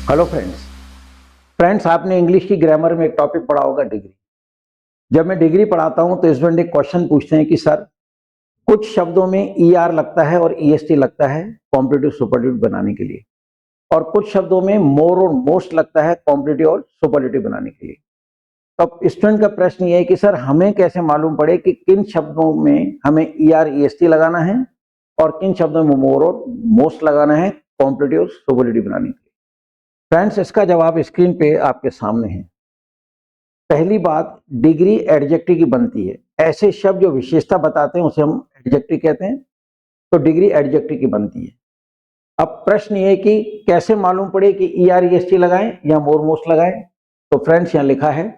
Hello friends आपने English की grammar में एक टॉपिक पढ़ा होगा डिग्री। जब मैं डिग्री पढ़ाता हूं तो स्टूडेंट एक क्वेश्चन पूछते हैं कि सर कुछ शब्दों में ईआर लगता है और ईएसटी लगता है कॉम्पिटिटिव सुपरलेटिव बनाने के लिए, और कुछ शब्दों में मोर और मोस्ट लगता है कॉम्पिटिटिव और सुपरलेटिव बनाने के लिए। तो अब स्टूडेंट का प्रश्न ये है कि सर हमें कैसे मालूम पड़े कि किन शब्दों में हमें ईआर ईएसटी लगाना है और किन शब्दों में मोर और मोस्ट लगाना है कॉम्पिटिटिव और सुपरलेटिव बनाने के लिए। फ्रेंड्स इसका जवाब स्क्रीन पे आपके सामने है। पहली बात, डिग्री एडजेक्टिव की बनती है। ऐसे शब्द जो विशेषता बताते हैं उसे हम एडजेक्टिव कहते हैं, तो डिग्री एडजेक्टिव की बनती है। अब प्रश्न ये है कि कैसे मालूम पड़े कि ईआर ईएसटी लगाएं या मोर मोस्ट लगाएं। तो फ्रेंड्स यहां लिखा है,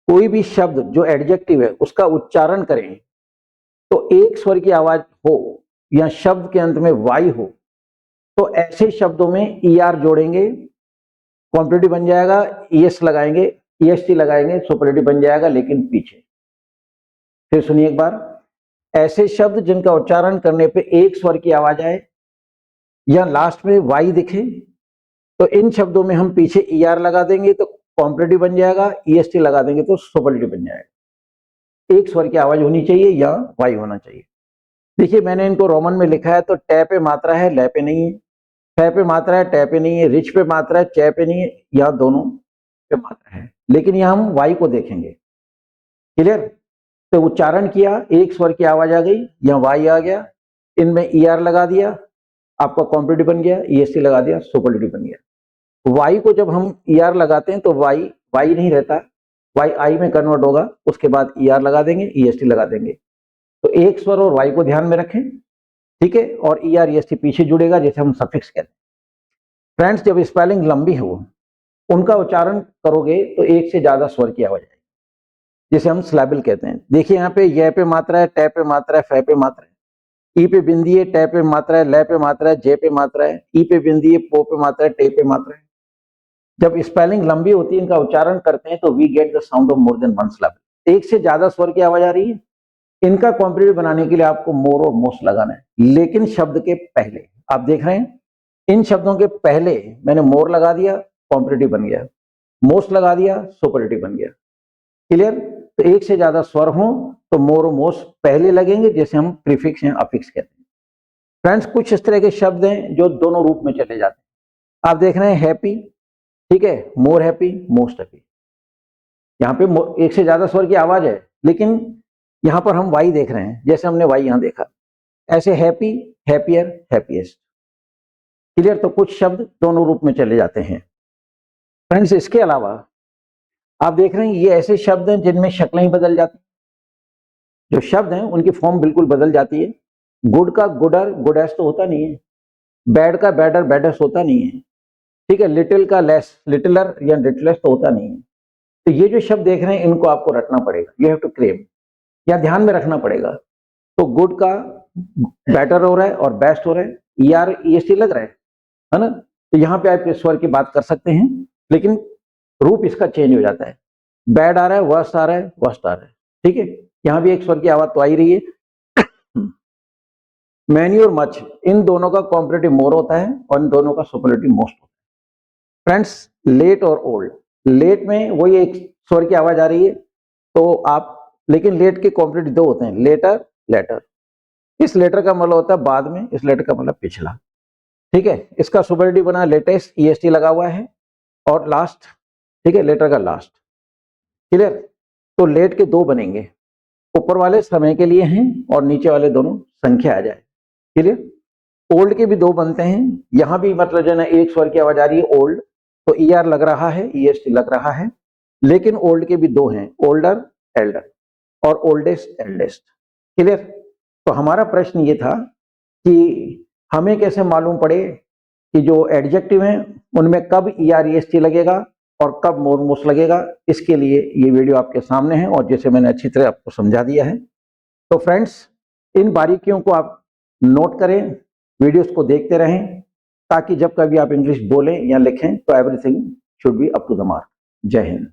कोई भी शब्द जो एडजेक्टिव है उसका उच्चारण करें तो एक स्वर की आवाज हो या शब्द के अंत में वाई हो, तो ऐसे शब्दों में ईआर जोड़ेंगे, कॉम्पिटिटिव बन जाएगा, ईएस लगाएंगे, ईएसटी लगाएंगे, सुपरलेटिव बन जाएगा, लेकिन पीछे। फिर सुनिए एक बार, ऐसे शब्द जिनका उच्चारण करने पे एक स्वर की आवाज आए या लास्ट में वाई दिखे, तो इन शब्दों में हम पीछे ईआर लगा देंगे तो कॉम्पिटिटिव बन जाएगा, ईएसटी लगा देंगे तो सुपरलेटिव बन जाएगा। एक स्वर की आवाज होनी चाहिए या वाई होना चाहिए। देखिए मैंने इनको रोमन में लिखा है, तो टे पे मात्रा है, लै पे नहीं है, फे पे मात्रा है, टे पे नहीं है, रिच पे मात्रा है, चे पे नहीं है, यहाँ दोनों पे मात्रा है, लेकिन यहाँ हम वाई को देखेंगे। क्लियर? तो उच्चारण किया, एक स्वर की आवाज आ गई, यहाँ वाई आ गया, इनमें ईआर लगा दिया, आपका कॉम्पिटिटिव बन गया, ईएसटी लगा दिया, सुपरलेटिव बन गया। वाई को जब हम ईआर लगाते हैं तो वाई वाई नहीं रहता, वाई आई में कन्वर्ट होगा, उसके बाद ईआर लगा देंगे, ईएसटी लगा देंगे। तो एक स्वर और वाई को ध्यान में रखें, ठीक है, और ईआर ईएसटी पीछे जुड़ेगा, जैसे हम सफिक्स कहते हैं। फ्रेंड्स जब स्पेलिंग लंबी हो, उनका उच्चारण करोगे तो एक से ज्यादा स्वर की आवाज आएगी, जिसे हम स्लैबिल कहते हैं। देखिए यहाँ पे ये पे मात्रा है, टे पे मात्रा है, फे पे मात्रा है, ई पे बिंदी है, टे पे मात्रा है, लै पे मात्रा है, जे पे मात्रा है, ई पे बिंदी है, पो पे मात्रा है, टे पे मात्रा है। जब स्पेलिंग लंबी होती है, इनका उच्चारण करते हैं तो we get the sound of more than one syllable. एक से ज्यादा स्वर की आवाज आ रही है, इनका कॉम्पिटिटिव बनाने के लिए आपको मोर और मोस्ट लगाना है, लेकिन शब्द के पहले। आप देख रहे हैं इन शब्दों के पहले मैंने मोर लगा दिया, कॉम्पिटिटिव बन गया, मोस्ट लगा दिया, सुपरलेटिव बन गया। क्लियर? तो एक से ज्यादा स्वर हो तो मोर और मोस्ट पहले लगेंगे, जैसे हम प्रीफिक्स या अफिक्स कहते हैं। फ्रेंड्स कुछ इस तरह के शब्द हैं जो दोनों रूप में चले जाते हैं। आप देख रहे हैं हैप्पी, ठीक है, मोर हैप्पी, मोस्ट हैप्पी। यहाँ पे एक से ज्यादा स्वर की आवाज है, लेकिन यहाँ पर हम वाई देख रहे हैं, जैसे हमने वाई यहाँ देखा। ऐसे हैप्पी, हैप्पियर, हैप्पीएस्ट। क्लियर? तो कुछ शब्द दोनों रूप में चले जाते हैं। फ्रेंड्स इसके अलावा आप देख रहे हैं ये ऐसे शब्द हैं जिनमें शक्लें ही बदल जाती हैं। जो शब्द हैं उनकी फॉर्म बिल्कुल बदल जाती है। गुड का गुडर, गुडेस्ट तो होता नहीं है, बैड का बैडर, बैडेस्ट होता नहीं है, ठीक है, लिटिल का लेस, लिटिलर या लिटलेस्ट तो होता नहीं है। तो ये जो शब्द देख रहे हैं इनको आपको रटना पड़ेगा, यू हैव टू क्लेम, या ध्यान में रखना पड़ेगा। तो गुड का बेटर हो रहा है और बेस्ट हो रहा है, ईआर ईएसटी लग रहा है ना? तो यहाँ पे आप स्वर की बात कर सकते हैं, लेकिन रूप इसका चेंज हो जाता है। बैड आ रहा है, वर्स्ट आ रहा है, वर्स्ट आ रहा है, ठीक है, यहाँ भी एक स्वर की आवाज तो आ ही रही है। मैनी और मच, इन दोनों का कॉम्पिटिटिव मोर होता है और इन दोनों का सुपरलेटिव मोस्ट होता है। फ्रेंड्स लेट और ओल्ड, लेट में वही एक स्वर की आवाज आ रही है, तो आप, लेकिन लेट के कॉम्पिटिटिव दो होते हैं, लेटर, लेटर। इस लेटर का मतलब होता है बाद में, इस लेटर का मतलब पिछला, ठीक है। इसका सुपरलेटिव बना लेटेस्ट, ईएसटी लगा हुआ है, और लास्ट, ठीक है, लेटर का लास्ट। क्लियर? तो लेट के दो बनेंगे, ऊपर वाले समय के लिए हैं और नीचे वाले दोनों संख्या आ जाए। क्लियर? ओल्ड के भी दो बनते हैं, यहां भी मतलब जो है एक स्वर की आवाज आ रही है ओल्ड, तो ईआर लग रहा है, ईएसटी लग रहा है, लेकिन ओल्ड के भी दो हैं, ओल्डर, एल्डर, और ओल्डेस्ट, एल्डेस्ट। क्लियर? तो हमारा प्रश्न ये था कि हमें कैसे मालूम पड़े कि जो एडजेक्टिव हैं उनमें कब ईआर ईएसटी लगेगा और कब मोर मोस्ट लगेगा। इसके लिए ये वीडियो आपके सामने है और जैसे मैंने अच्छी तरह आपको समझा दिया है। तो फ्रेंड्स इन बारीकियों को आप नोट करें, वीडियोस को देखते रहें, ताकि जब कभी आप इंग्लिश बोलें या लिखें तो everything should be up to the mark. Jai Hind.